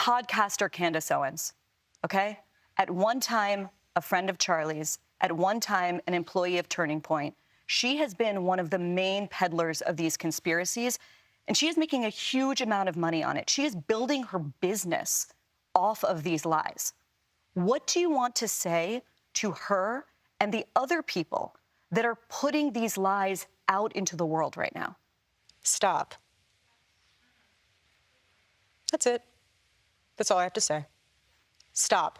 podcaster Candace Owens, okay? At one time, a friend of Charlie's, at one time, an employee of Turning Point. She has been one of the main peddlers of these conspiracies, and she is making a huge amount of money on it. She is building her business off of these lies. What do you want to say to her and the other people that are putting these lies out into the world right now? Stop. That's it. That's all I have to say. Stop.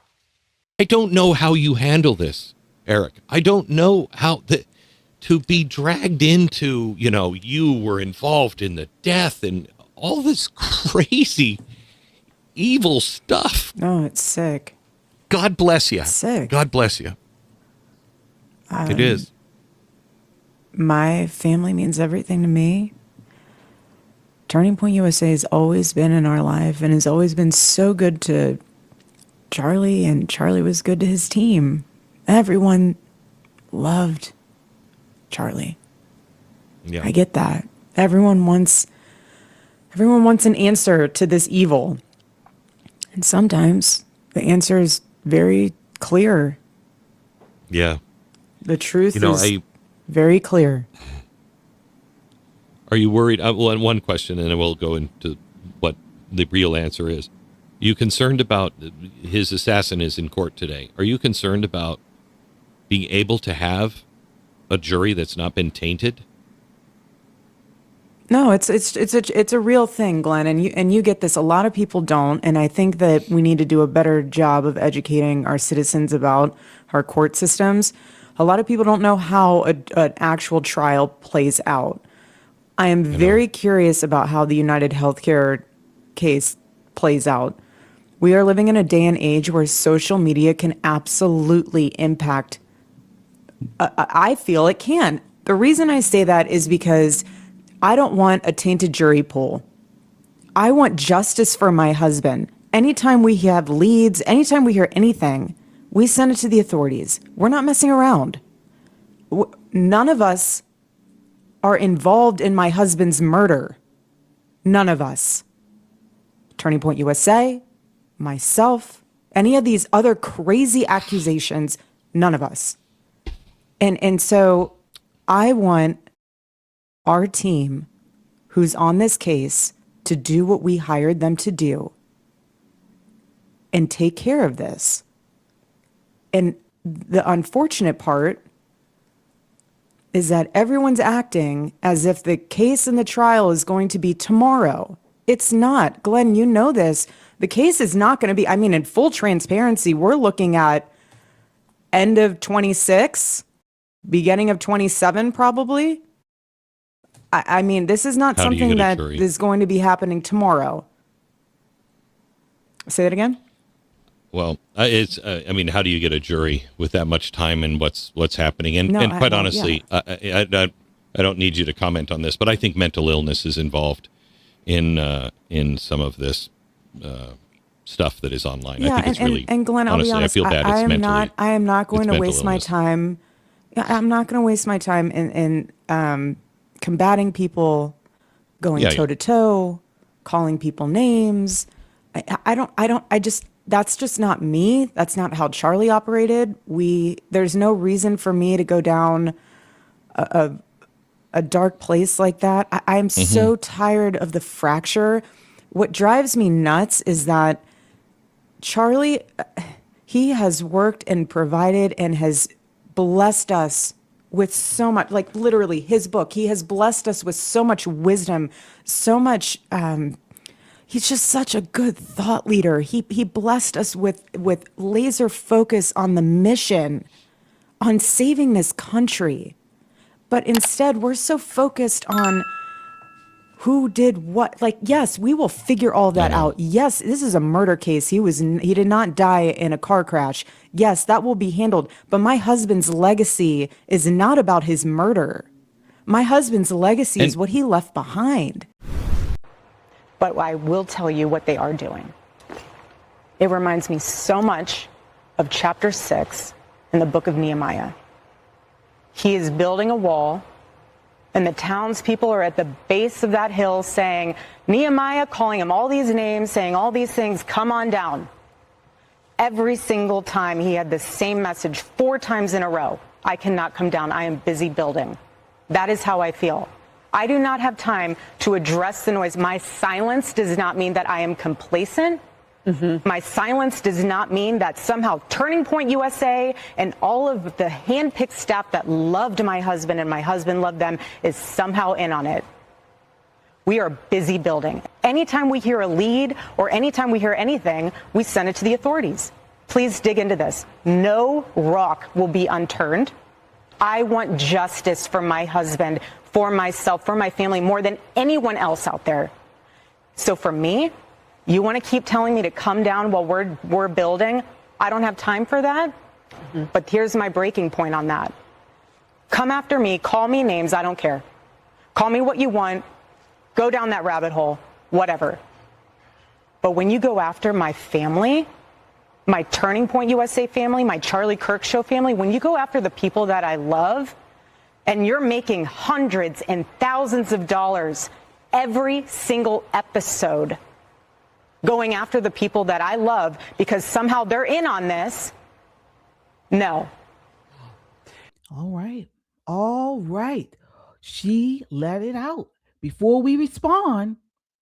I don't know how you handle this, Eric. I don't know how to be dragged into, you were involved in the death and all this crazy, evil stuff. No, it's sick. God bless you. It's sick. God bless you. It is. My family means everything to me. Turning Point USA has always been in our life and has always been so good to Charlie, and Charlie was good to his team. Everyone loved Charlie. Yeah. I get that. Everyone wants an answer to this evil. And sometimes the answer is very clear. Yeah. The truth is very clear. Are you worried? Well, one question, and then we'll go into what the real answer is. Are you concerned about his assassin is in court today? Are you concerned about being able to have a jury that's not been tainted? No, it's a real thing, Glenn, and you get this. A lot of people don't, and I think that we need to do a better job of educating our citizens about our court systems. A lot of people don't know how an actual trial plays out. I am very curious about how the United Healthcare case plays out. We are living in a day and age where social media can absolutely impact. I feel it can. The reason I say that is because I don't want a tainted jury pool. I want justice for my husband. Anytime we have leads, anytime we hear anything, we send it to the authorities. We're not messing around. None of us are involved in my husband's murder. None of us. Turning Point USA, myself, any of these other crazy accusations, none of us. And so I want our team who's on this case to do what we hired them to do and take care of this. And the unfortunate part is that everyone's acting as if the case and the trial is going to be tomorrow. It's not. Glenn, you know this. The case is not going to be, in full transparency, we're looking at end of 26, beginning of 27, probably. This is not something that is going to be happening tomorrow. Say that again? Well, it's. How do you get a jury with that much time and what's happening? And quite honestly, I don't need you to comment on this, but I think mental illness is involved in some of this stuff that is online. Yeah, I think it's really. And Glenn, honestly, I'll be honest. I feel bad. I am not going to waste my time. I'm not going to waste my time in combating people, going toe to toe, calling people names. That's just not me. That's not how Charlie operated. There's no reason for me to go down a dark place like that. I'm so tired of the fracture. What drives me nuts is that Charlie, he has worked and provided and has blessed us with so much, like literally his book. He has blessed us with so much wisdom, so much. He's just such a good thought leader. He blessed us with laser focus on the mission, on saving this country. But instead, we're so focused on who did what. Like, yes, we will figure all that out. Yes, this is a murder case. He did not die in a car crash. Yes, that will be handled. But my husband's legacy is not about his murder. My husband's legacy is what he left behind. But I will tell you what they are doing. It reminds me so much of chapter 6 in the book of Nehemiah. He is building a wall And the townspeople are at the base of that hill saying, Nehemiah, calling him all these names, saying all these things, come on down. Every single time he had the same message 4 times in a row. I cannot come down. I am busy building. That is how I feel. I do not have time to address the noise. My silence does not mean that I am complacent. My silence does not mean that somehow Turning Point USA and all of the handpicked staff that loved my husband and my husband loved them is somehow in on it. We are busy building. Anytime we hear a lead or anytime we hear anything, we send it to the authorities. Please dig into this. No rock will be unturned. I want justice for my husband, for myself, for my family, more than anyone else out there. So for me, you want to keep telling me to come down while we're building? I don't have time for that. But here's my breaking point on that. Come after me, call me names, I don't care. Call me what you want, go down that rabbit hole, whatever. But when you go after my family, my Turning Point USA family, my Charlie Kirk Show family, when you go after the people that I love, and you're making hundreds and thousands of dollars every single episode, going after the people that I love because somehow they're in on this. No. All right. All right. She let it out. Before we respond,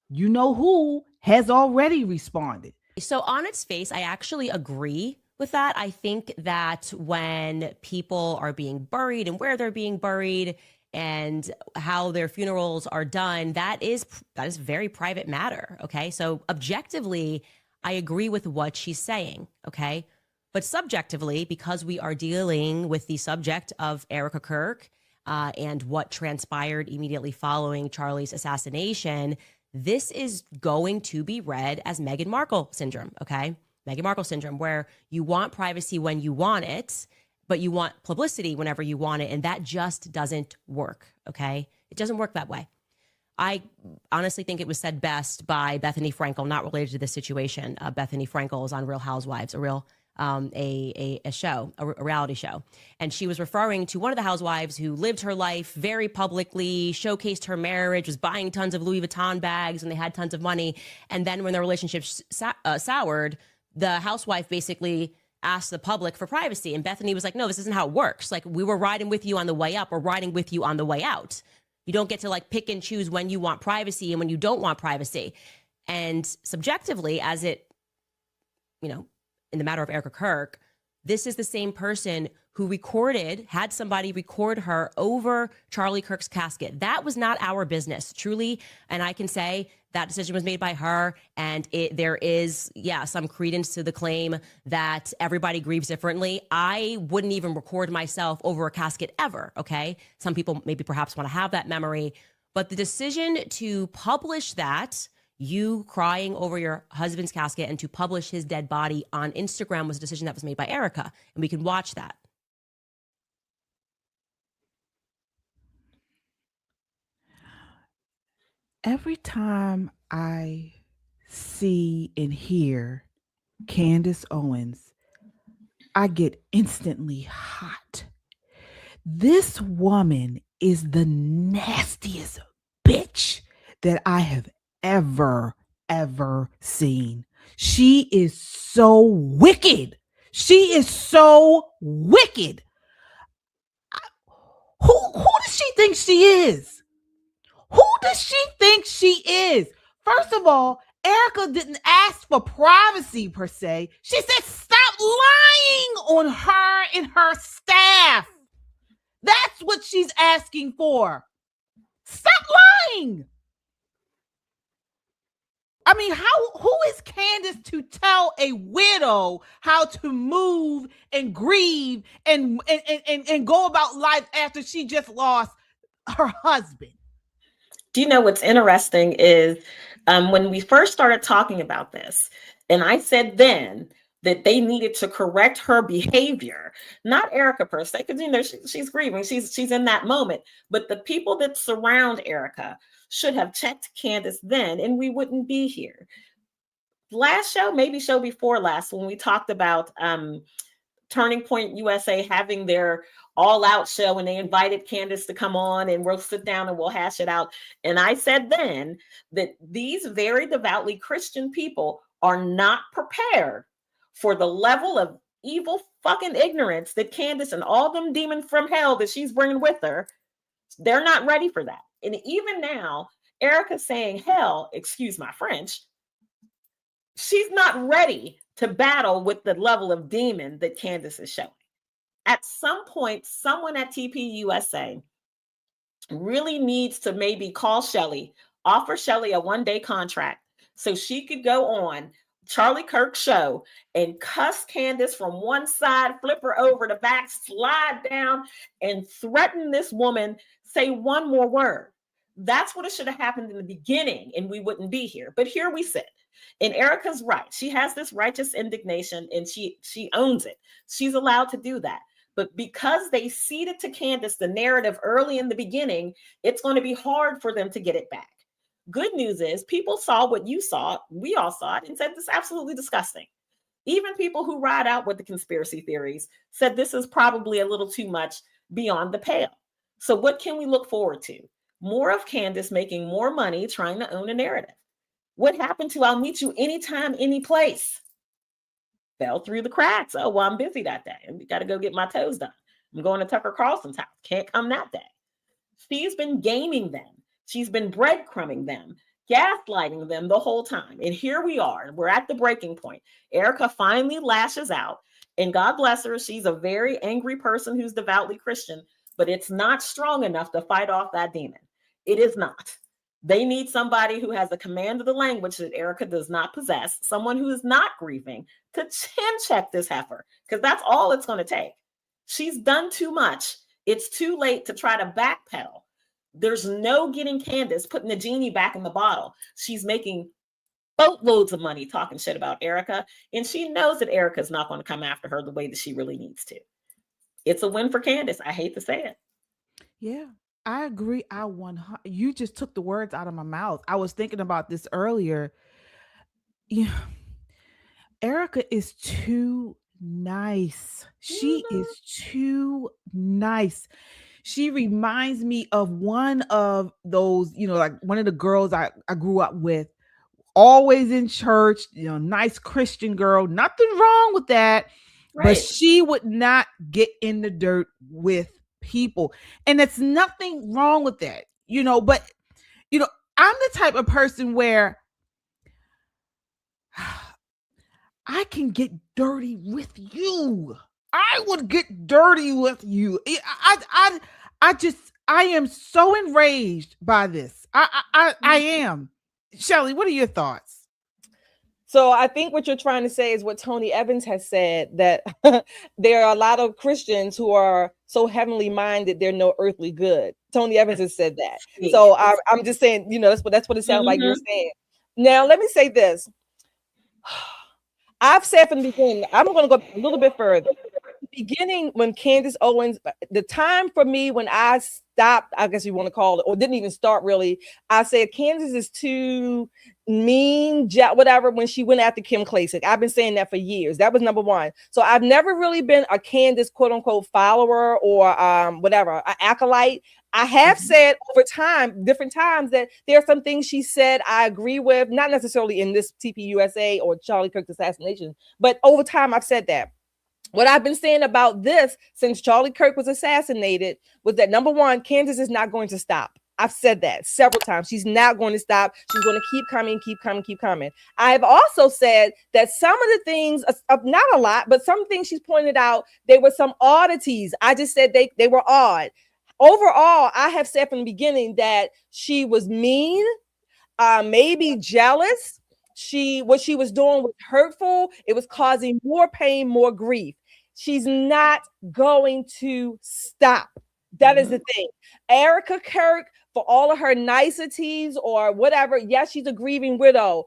you know who has already responded. So on its face, I actually agree with that. I think that when people are being buried and where they're being buried and how their funerals are done, that is very private matter. Okay. So objectively, I agree with what she's saying. Okay. But subjectively, because we are dealing with the subject of Erika Kirk and what transpired immediately following Charlie's assassination, this is going to be read as Meghan Markle syndrome. Okay. Meghan Markle syndrome, where you want privacy when you want it, but you want publicity whenever you want it. And that just doesn't work. Okay. It doesn't work that way. I honestly think it was said best by Bethany Frankel, not related to this situation. Bethany Frankel is on Real Housewives, a reality show. And she was referring to one of the housewives who lived her life very publicly, showcased her marriage, was buying tons of Louis Vuitton bags, and they had tons of money. And then when their relationship soured, the housewife basically asked the public for privacy. And Bethany was like, no, this isn't how it works. Like, we were riding with you on the way up or riding with you on the way out. You don't get to like pick and choose when you want privacy and when you don't want privacy. And subjectively, as it, in the matter of Erika Kirk, this is the same person who had somebody record her over Charlie Kirk's casket. That was not our business, truly. And I can say that decision was made by her. And there is, some credence to the claim that everybody grieves differently. I wouldn't even record myself over a casket ever, okay? Some people maybe perhaps want to have that memory. But the decision to publish that, you crying over your husband's casket, and to publish his dead body on Instagram was a decision that was made by Erika. And we can watch that. Every time I see and hear Candace Owens, I get instantly hot. This woman is the nastiest bitch that I have ever seen. She is so wicked. She is so wicked. Who does she think she is? Who does she think she is? First of all, Erika didn't ask for privacy per se. She said, stop lying on her and her staff. That's what she's asking for. Stop lying. I mean, who is Candace to tell a widow how to move and grieve and go about life after she just lost her husband? Do you know what's interesting is when we first started talking about this, and I said then that they needed to correct her behavior, not Erika per se, because she's grieving, she's in that moment, but the people that surround Erika should have checked Candace then, and we wouldn't be here. Last show, maybe show before last, when we talked about Turning Point USA having their all out show, and they invited Candace to come on, and we'll sit down and we'll hash it out. And I said then that these very devoutly Christian people are not prepared for the level of evil fucking ignorance that Candace and all them demons from hell that she's bringing with her, they're not ready for that. And even now, Erika's saying, hell, excuse my French, she's not ready to battle with the level of demon that Candace is showing. At some point, someone at TPUSA really needs to maybe call Shelly, offer Shelly a one-day contract so she could go on Charlie Kirk's show and cuss Candace from one side, flip her over the back, slide down, and threaten this woman, say one more word. That's what it should have happened in the beginning, and we wouldn't be here. But here we sit. And Erika's right. She has this righteous indignation, and she owns it. She's allowed to do that. But because they ceded to Candace the narrative early in the beginning, it's going to be hard for them to get it back. Good news is people saw what you saw. We all saw it and said, this is absolutely disgusting. Even people who ride out with the conspiracy theories said this is probably a little too much beyond the pale. So what can we look forward to? More of Candace making more money trying to own a narrative. What happened to I'll meet you anytime, any place? Fell through the cracks. Oh, well, I'm busy that day. We got to go get my toes done. I'm going to Tucker Carlson's house. Can't come that day. She's been gaming them. She's been breadcrumbing them, gaslighting them the whole time. And here we are. We're at the breaking point. Erika finally lashes out. And God bless her. She's a very angry person who's devoutly Christian, but it's not strong enough to fight off that demon. It is not. They need somebody who has a command of the language that Erika does not possess, someone who is not grieving, to chin check this heifer, because that's all it's going to take. She's done too much. It's too late to try to backpedal. There's no getting Candace, putting the genie back in the bottle. She's making boatloads of money talking shit about Erika, and she knows that Erika's not going to come after her the way that she really needs to. It's a win for Candace. I hate to say it. Yeah, I agree. You just took the words out of my mouth. I was thinking about this earlier. Yeah, Erika is too nice. She is too nice. She reminds me of one of those, like one of the girls I grew up with, always in church, nice Christian girl, nothing wrong with that. Right. But she would not get in the dirt with people. And it's nothing wrong with that, but, I'm the type of person where I can get dirty with you. I would get dirty with you. I am so enraged by this. I am. Shelly, what are your thoughts? So I think what you're trying to say is what Tony Evans has said, that there are a lot of Christians who are so heavenly minded, they're no earthly good. Tony Evans has said that. So I'm just saying, that's what it sounds like you're saying. Now, let me say this. I've said from the beginning, I'm going to go a little bit further. Beginning when Candace Owens, the time for me when I stopped, I guess you want to call it, or didn't even start really, I said Candace is too mean, whatever, when she went after Kim Klacik. I've been saying that for years. That was number one. So I've never really been a Candace quote unquote follower or whatever, an acolyte. I have said over time, different times, that there are some things she said I agree with, not necessarily in this TPUSA or Charlie Kirk's assassination, but over time I've said that. What I've been saying about this since Charlie Kirk was assassinated was that, number one, Candace is not going to stop. I've said that several times. She's not going to stop. She's going to keep coming, keep coming, keep coming. I've also said that some of the things, not a lot, but some things she's pointed out, there were some oddities. I just said they were odd. Overall, I have said from the beginning that she was mean, maybe jealous. What she was doing was hurtful. It was causing more pain, more grief. She's not going to stop. That is the thing. Erika Kirk, for all of her niceties or whatever, yes, she's a grieving widow.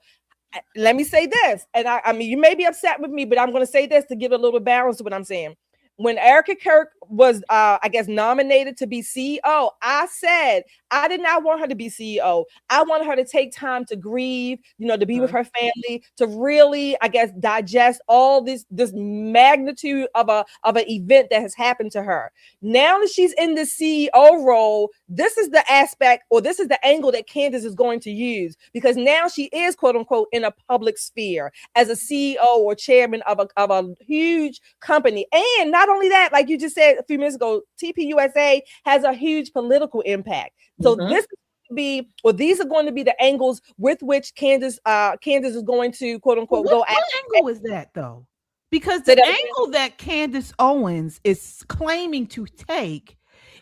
Let me say this, and I mean, you may be upset with me, but I'm going to say this to give a little balance to what I'm saying. when Erika Kirk was, I guess, nominated to be CEO, I said I did not want her to be CEO. I wanted her to take time to grieve, to be with her family, to really, I guess, digest all this magnitude of an event that has happened to her. Now that she's in the CEO role, this is the aspect, or this is the angle that Candace is going to use, because now she is, quote unquote, in a public sphere as a CEO or chairman of a huge company. And not only that, like you just said a few minutes ago, TPUSA has a huge political impact. So this these are going to be the angles with which Candace is going to, quote unquote, go after. What angle is that, though? Because the angle that Candace Owens is claiming to take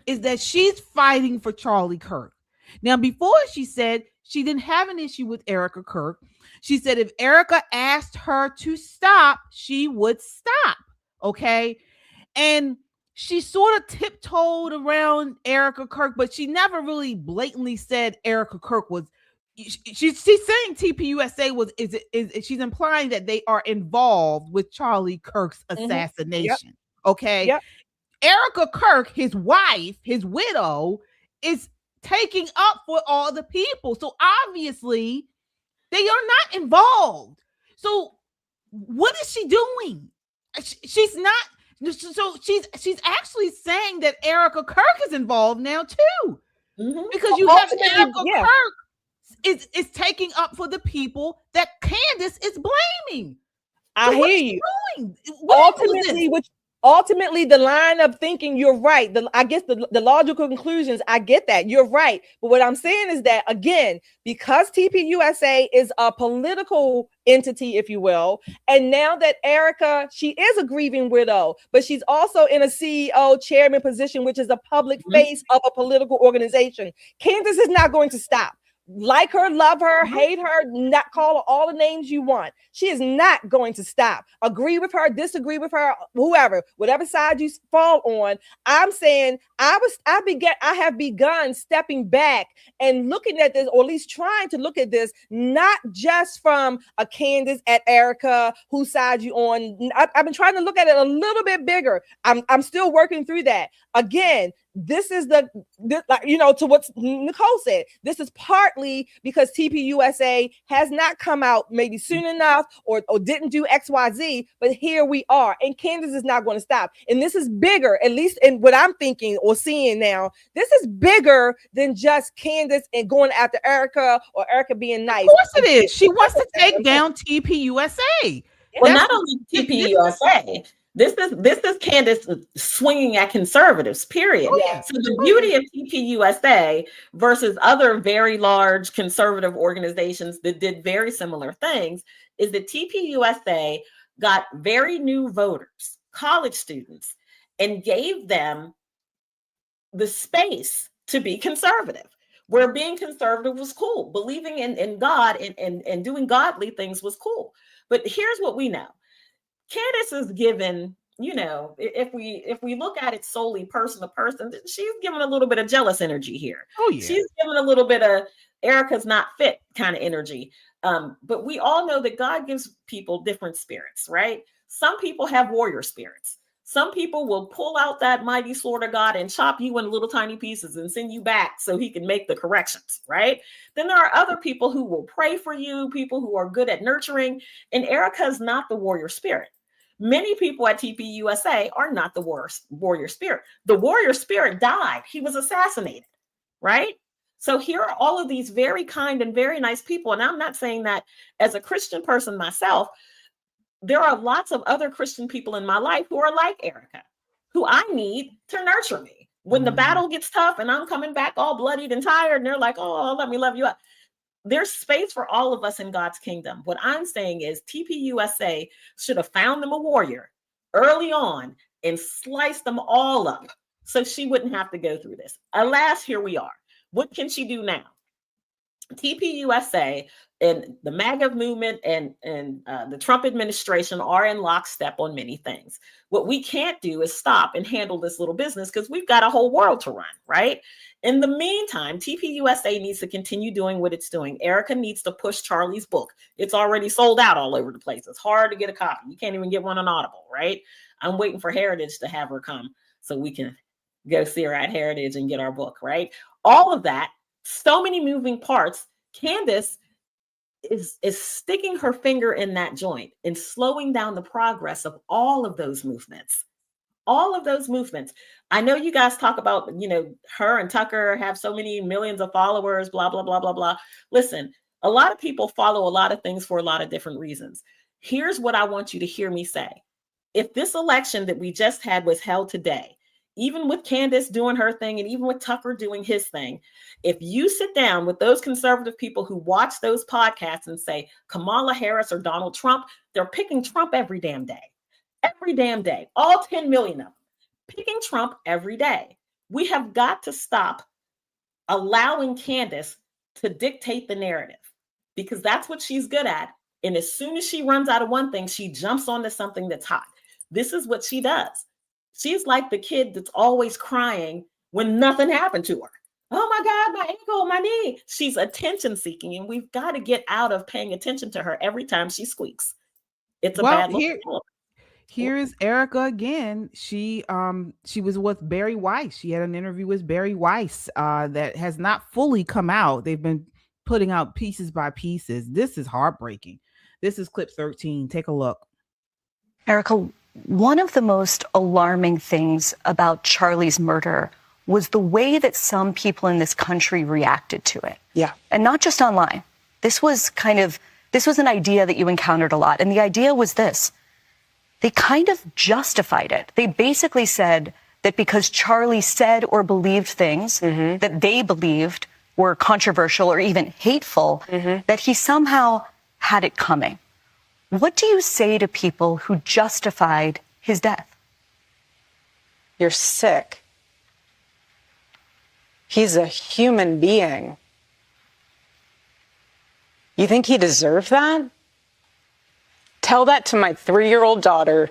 is that she's fighting for Charlie Kirk. Now, before she said she didn't have an issue with Erika Kirk. She said if Erika asked her to stop, she would stop. Okay. And she sort of tiptoed around Erika Kirk, but she never really blatantly said Erika Kirk was. She's saying TPUSA she's implying that they are involved with Charlie Kirk's assassination. Okay. Erika Kirk, his wife, his widow, is taking up for all the people. So obviously they are not involved. So what is she doing? She's not. So she's actually saying that Erika Kirk is involved now too, because you have Erika Kirk is taking up for the people that Candace is blaming. I hear you. Ultimately, the line of thinking, you're right. I guess the logical conclusions, I get that. You're right. But what I'm saying is that, again, because TPUSA is a political entity, if you will, and now that Erika, she is a grieving widow, but she's also in a CEO chairman position, which is a public face of a political organization. Candace is not going to stop. Like her, love her, hate her, not call her all the names you want. She is not going to stop. Agree with her, disagree with her, whoever, whatever side you fall on. I'm saying I have begun stepping back and looking at this, or at least trying to look at this, not just from a Candace at Erika, whose side you on. I've been trying to look at it a little bit bigger. I'm still working through that. Again, this is to what Nicole said. This is partly because TPUSA has not come out maybe soon enough or didn't do XYZ, but here we are. And Candace is not going to stop. And this is bigger, at least in what I'm thinking or seeing now. This is bigger than just Candace and going after Erika or Erika being nice. Of course it is. She wants to take down TPUSA. Well, not only TPUSA. This is Candace swinging at conservatives, period. So the beauty of TPUSA versus other very large conservative organizations that did very similar things is that TPUSA got very new voters, college students, and gave them the space to be conservative, where being conservative was cool. Believing in God and doing godly things was cool. But here's what we know. Candace is given, if we look at it solely person to person, she's given a little bit of jealous energy here. Oh, yeah. She's given a little bit of Erika's not fit kind of energy. But we all know that God gives people different spirits, right? Some people have warrior spirits. Some people will pull out that mighty sword of God and chop you in little tiny pieces and send you back so he can make the corrections, right? Then there are other people who will pray for you, people who are good at nurturing, and Erika is not the warrior spirit. Many people at TPUSA are not the warrior spirit. The warrior spirit died. He was assassinated, right? So here are all of these very kind and very nice people. And I'm not saying that as a Christian person myself. There are lots of other Christian people in my life who are like Erika, who I need to nurture me. When the battle gets tough and I'm coming back all bloodied and tired, and they're like, oh, let me love you up. There's space for all of us in God's kingdom. What I'm saying is TPUSA should have found them a warrior early on and sliced them all up so she wouldn't have to go through this. Alas, here we are. What can she do now? TPUSA and the MAGA movement and the Trump administration are in lockstep on many things. What we can't do is stop and handle this little business because we've got a whole world to run, right? In the meantime, TPUSA needs to continue doing what it's doing. Erika needs to push Charlie's book. It's already sold out all over the place. It's hard to get a copy. You can't even get one on Audible, right? I'm waiting for Heritage to have her come so we can go see her at Heritage and get our book, right? All of that, so many moving parts. Candace is sticking her finger in that joint and slowing down the progress of all of those movements. All of those movements. I know you guys talk about, her and Tucker have so many millions of followers, blah, blah, blah, blah, blah. Listen, a lot of people follow a lot of things for a lot of different reasons. Here's what I want you to hear me say. If this election that we just had was held today, even with Candace doing her thing and even with Tucker doing his thing, if you sit down with those conservative people who watch those podcasts and say Kamala Harris or Donald Trump, they're picking Trump every damn day. Every damn day. All 10 million of them. Picking Trump every day. We have got to stop allowing Candace to dictate the narrative because that's what she's good at. And as soon as she runs out of one thing, she jumps onto something that's hot. This is what she does. She's like the kid that's always crying when nothing happened to her. Oh my God, my ankle, my knee. She's attention seeking, and we've got to get out of paying attention to her every time she squeaks. It's a bad look. Here's Erika again. She was with Bari Weiss. She had an interview with Bari Weiss that has not fully come out. They've been putting out pieces by pieces. This is heartbreaking. This is clip 13. Take a look. Erika, one of the most alarming things about Charlie's murder was the way that some people in this country reacted to it. Yeah. And not just online. This was an idea that you encountered a lot. And the idea was this. They kind of justified it. They basically said that because Charlie said or believed things that they believed were controversial or even hateful, that he somehow had it coming. What do you say to people who justified his death? You're sick. He's a human being. You think he deserved that? Tell that to my 3-year-old daughter.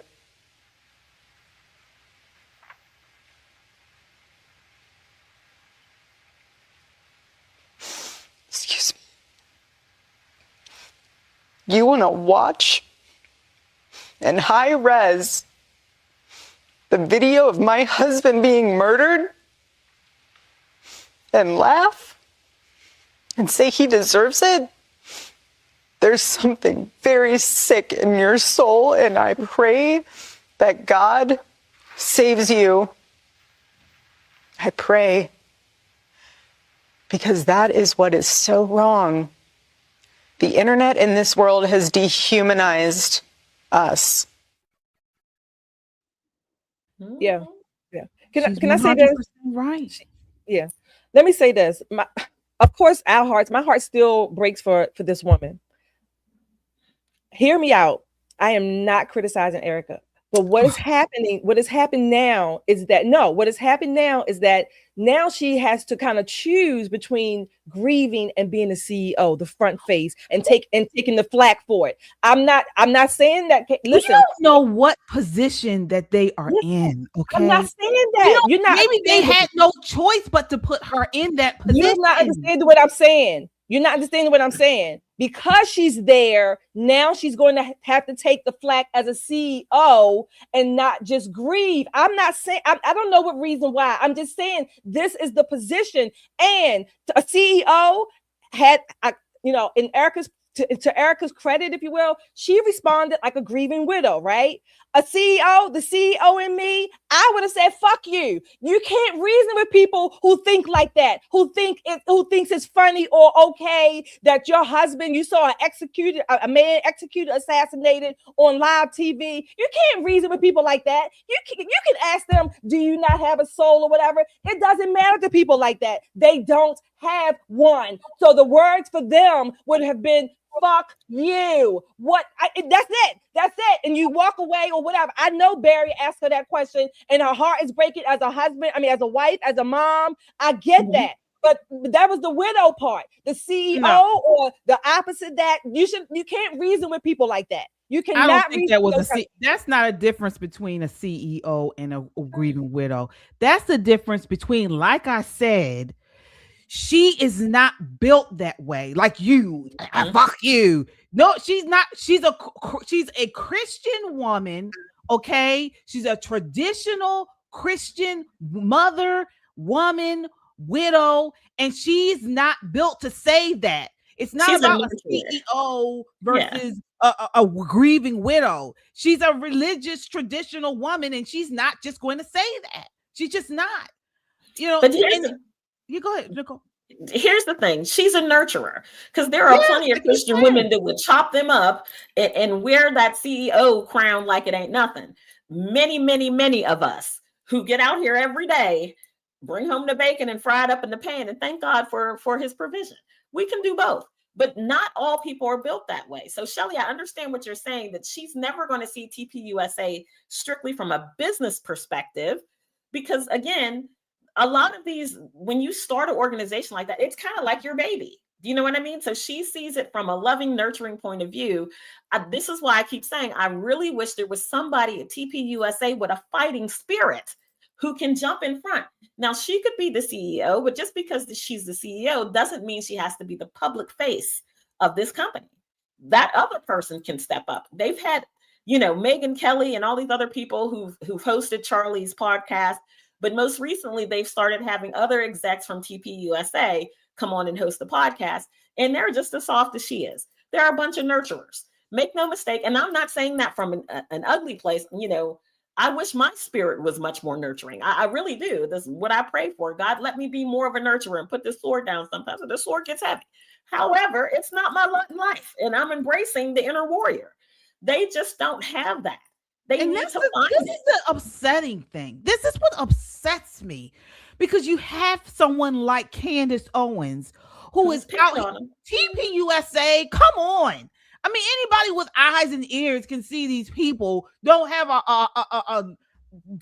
Excuse me. You want to watch in high res the video of my husband being murdered and laugh and say he deserves it? There's something very sick in your soul, and I pray that God saves you. I pray, because that is what is so wrong. The internet in this world has dehumanized us. Yeah. Can I say this? Right. Yeah. Let me say this. Of course, my heart still breaks for this woman. Hear me out. I am not criticizing Erika, but what has happened now is that now she has to kind of choose between grieving and being the CEO, the front face, and taking the flack for it. I'm not saying that. Listen, we don't know what position that they are in. Okay, I'm not saying that. You're not. Maybe they had no choice but to put her in that position. You're not understanding what I'm saying. You're not understanding what I'm saying. Because she's there, now she's going to have to take the flack as a CEO and not just grieve. I'm not saying, I don't know what reason why. I'm just saying this is the position. And a CEO had, in Erika's, to Erika's credit, if you will, she responded like a grieving widow, right? The CEO in me, I would have said, fuck you. You can't reason with people who think like that, who thinks it's funny or okay that your husband, you saw a man executed, assassinated on live TV. You can't reason with people like that. You can ask them, do you not have a soul or whatever? It doesn't matter to people like that. They don't have one. So the words for them would have been, fuck you. That's it. And you walk away or whatever. I know Bari asked her that question and her heart is breaking as a husband, as a wife, as a mom. I get that. But that was the widow part. The CEO or the opposite that you can't reason with people like that. You cannot. I don't think that was that's not a difference between a CEO and a grieving widow. That's the difference between, like I said, she is not built that way. Like you, fuck you. No, she's not. She's a Christian woman. Okay, she's a traditional Christian mother, woman, widow, and she's not built to say that. It's not about a CEO versus a grieving widow. She's a religious, traditional woman, and she's not just going to say that. She's just not. You know, you go ahead, Nicole. Here's the thing. She's a nurturer, because there are plenty of Christian women that would chop them up and wear that CEO crown like it ain't nothing. Many, many, many of us who get out here every day, bring home the bacon and fry it up in the pan, and thank God for his provision. We can do both, but not all people are built that way. So Shelly, I understand what you're saying, that she's never going to see TPUSA strictly from a business perspective, because again, a lot of these, when you start an organization like that, it's kind of like your baby. Do you know what I mean? So she sees it from a loving, nurturing point of view. This is why I keep saying, I really wish there was somebody at TPUSA with a fighting spirit who can jump in front. Now, she could be the CEO, but just because she's the CEO doesn't mean she has to be the public face of this company. That other person can step up. They've had, Megyn Kelly and all these other people who've hosted Charlie's podcast. But most recently, they've started having other execs from TPUSA come on and host the podcast. And they're just as soft as she is. They're a bunch of nurturers. Make no mistake. And I'm not saying that from an ugly place. I wish my spirit was much more nurturing. I really do. That's what I pray for. God, let me be more of a nurturer and put this sword down sometimes. The sword gets heavy. However, it's not my lot in life. And I'm embracing the inner warrior. They just don't have that. This is the upsetting thing. This is what upsets me, because you have someone like Candace Owens who is out TPUSA. Come on. I mean, anybody with eyes and ears can see these people don't have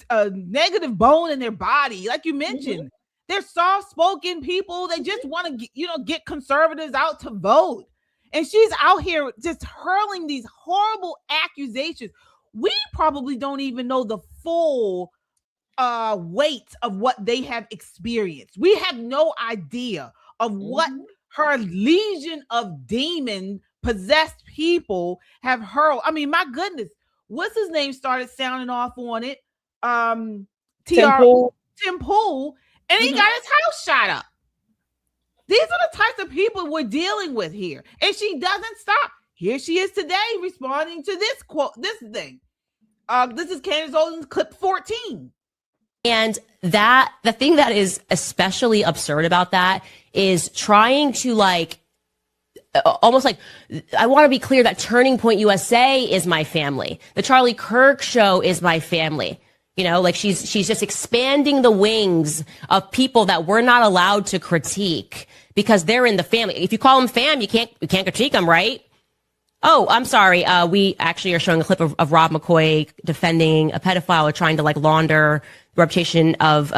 a negative bone in their body. Like you mentioned, they're soft-spoken people. They just want to, get conservatives out to vote. And she's out here just hurling these horrible accusations. We probably don't even know the full weight of what they have experienced. We have no idea of what her legion of demon possessed people have hurled. I mean, my goodness, what's his name started sounding off on it? Tim Pool, and he got his house shot up. These are the types of people we're dealing with here. And she doesn't stop. Here she is today responding to this quote, this thing. This is Candace Owens clip 14. And the thing that is especially absurd about that is trying to almost like, I want to be clear that Turning Point USA is my family. The Charlie Kirk show is my family. She's just expanding the wings of people that we're not allowed to critique because they're in the family. If you call them fam, you can't critique them, right? Oh, I'm sorry. We actually are showing a clip of Rob McCoy defending a pedophile or trying to launder the reputation of,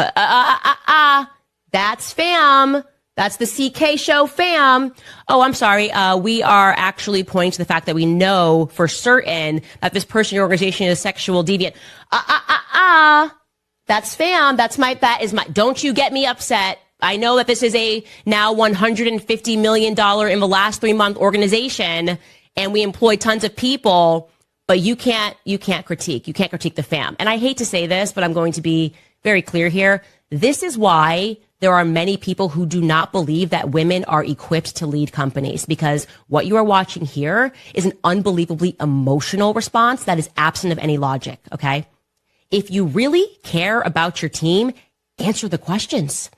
that's fam. That's the CK show fam. Oh, I'm sorry. We are actually pointing to the fact that we know for certain that this person or organization is sexual deviant. That's fam. That is my, don't you get me upset. I know that this is a now $150 million in the last 3-month organization, and we employ tons of people, but you can't critique. You can't critique the fam. And I hate to say this, but I'm going to be very clear here. This is why there are many people who do not believe that women are equipped to lead companies, because what you are watching here is an unbelievably emotional response that is absent of any logic, okay? If you really care about your team, answer the questions,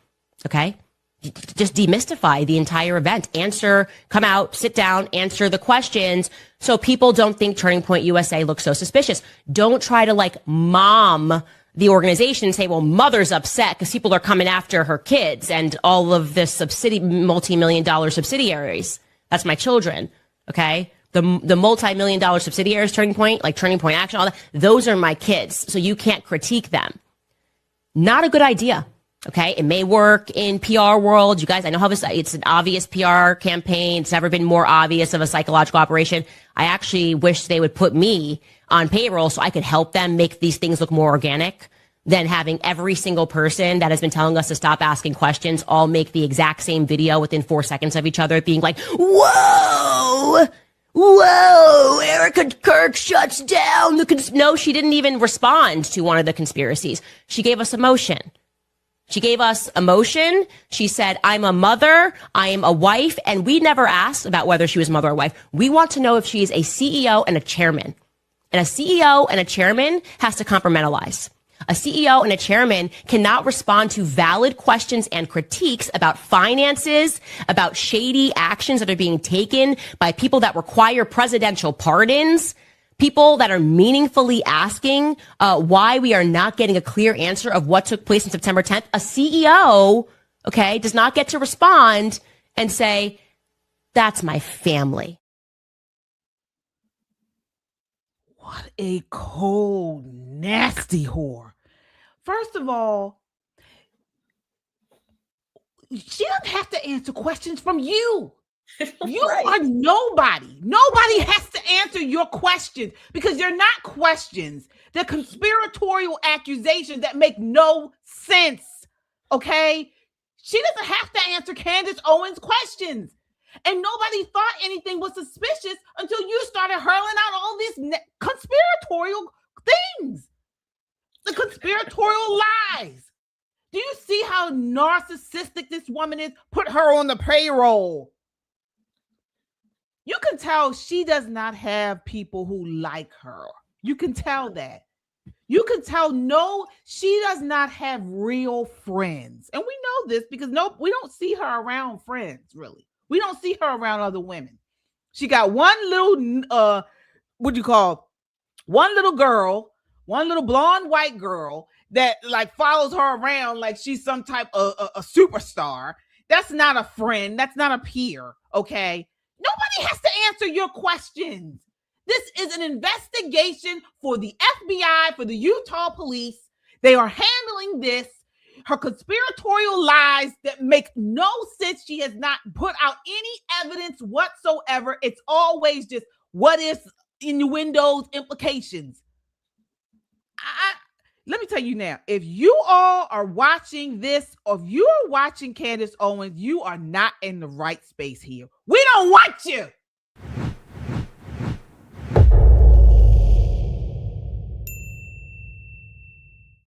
okay? Just demystify the entire event. Come out, sit down, answer the questions so people don't think Turning Point USA looks so suspicious. Don't try to mom the organization and say, well, mother's upset because people are coming after her kids and all of this multi-million-dollar subsidiaries. That's my children, okay? The multi-million-dollar subsidiaries, Turning Point, like Turning Point Action, all that, those are my kids. So you can't critique them. Not a good idea. Okay, it may work in PR world. You guys, I know how it's an obvious PR campaign. It's never been more obvious of a psychological operation. I actually wish they would put me on payroll so I could help them make these things look more organic than having every single person that has been telling us to stop asking questions all make the exact same video within 4 seconds of each other, being like, whoa, Erika Kirk shuts down no, she didn't even respond to one of the conspiracies. She gave us emotion. She gave us emotion. She said, I'm a mother, I am a wife, and we never asked about whether she was a mother or wife. We want to know if she is a CEO and a chairman. And a CEO and a chairman has to compartmentalize. A CEO and a chairman cannot respond to valid questions and critiques about finances, about shady actions that are being taken by people that require presidential pardons, people that are meaningfully asking why we are not getting a clear answer of what took place on September 10th. A CEO, okay, does not get to respond and say, that's my family. What a cold, nasty whore. First of all, she doesn't have to answer questions from you. You Right. are nobody. Nobody has to answer your questions because they're not questions. They're conspiratorial accusations that make no sense. Okay? She doesn't have to answer Candace Owens' questions. And nobody thought anything was suspicious until you started hurling out all these conspiratorial things. The conspiratorial lies. Do you see how narcissistic this woman is? Put her on the payroll. You can tell she does not have people who like her. You can tell that. You can tell she does not have real friends. And we know this because we don't see her around friends, really. We don't see her around other women. She got one little, one little girl, one little blonde white girl that like follows her around like she's some type of a superstar. That's not a friend. That's not a peer, okay? Nobody has to answer your questions. This is an investigation for the FBI, for the Utah police. They are handling this. Her conspiratorial lies that make no sense. She has not put out any evidence whatsoever. It's always just what if, innuendos, implications. Let me tell you now, if you all are watching this, or if you are watching Candace Owens, you are not in the right space here. We don't want you.